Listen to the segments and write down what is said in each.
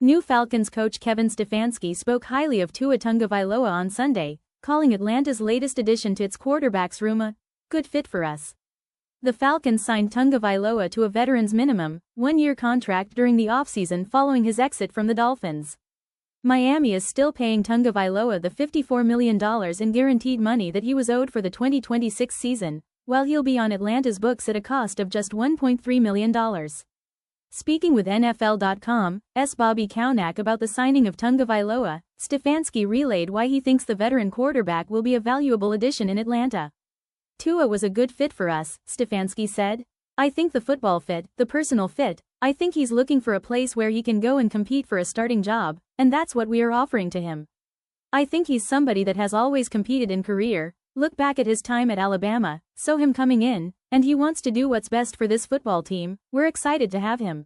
New Falcons coach Kevin Stefanski spoke highly of Tua Tagovailoa on Sunday, calling Atlanta's latest addition to its quarterbacks room a good fit for us. The Falcons signed Tagovailoa to a veteran's minimum, one-year contract during the offseason following his exit from the Dolphins. Miami is still paying Tagovailoa the $54 million in guaranteed money that he was owed for the 2026 season, while he'll be on Atlanta's books at a cost of just $1.3 million. Speaking with NFL.com's Bobby Kaunak about the signing of Tagovailoa, Stefanski relayed why he thinks the veteran quarterback will be a valuable addition in Atlanta. Tua was a good fit for us, Stefanski said. I think the football fit, the personal fit, I think he's looking for a place where he can go and compete for a starting job, and that's what we are offering to him. I think he's somebody that has always competed in career, look back at his time at Alabama, saw him coming in, and he wants to do what's best for this football team. We're excited to have him.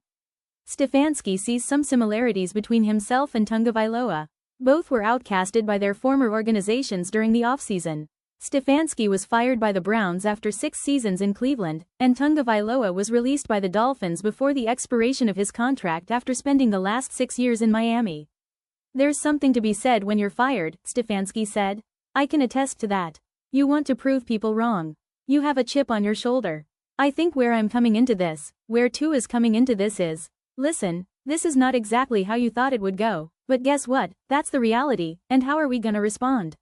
Stefanski sees some similarities between himself and Tagovailoa. Both were outcasted by their former organizations during the offseason. Stefanski was fired by the Browns after 6 seasons in Cleveland, and Tagovailoa was released by the Dolphins before the expiration of his contract after spending the last 6 years in Miami. There's something to be said when you're fired, Stefanski said. I can attest to that. You want to prove people wrong. You have a chip on your shoulder. I think where I'm coming into this, where Tua is coming into this is, listen, this is not exactly how you thought it would go, but guess what, that's the reality, and how are we gonna respond?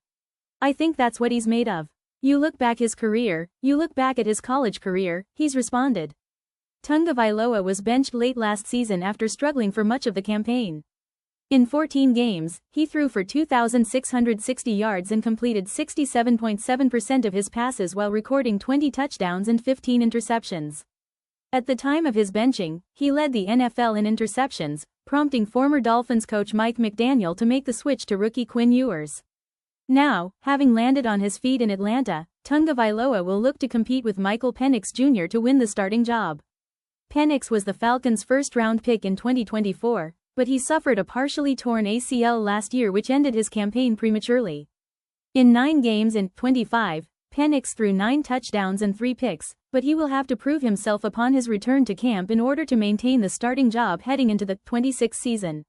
I think that's what he's made of. You look back his career, you look back at his college career, he's responded. Tagovailoa was benched late last season after struggling for much of the campaign. In 14 games, he threw for 2,660 yards and completed 67.7% of his passes while recording 20 touchdowns and 15 interceptions. At the time of his benching, he led the NFL in interceptions, prompting former Dolphins coach Mike McDaniel to make the switch to rookie Quinn Ewers. Now, having landed on his feet in Atlanta, Tagovailoa will look to compete with Michael Penix Jr. to win the starting job. Penix was the Falcons' first-round pick in 2024, but he suffered a partially torn ACL last year which ended his campaign prematurely. In 9 games in 25, Penix threw 9 touchdowns and 3 picks, but he will have to prove himself upon his return to camp in order to maintain the starting job heading into the 26th season.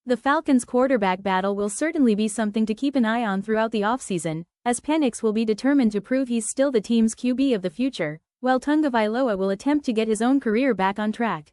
The Falcons' quarterback battle will certainly be something to keep an eye on throughout the offseason, as Penix will be determined to prove he's still the team's QB of the future, while Tagovailoa will attempt to get his own career back on track.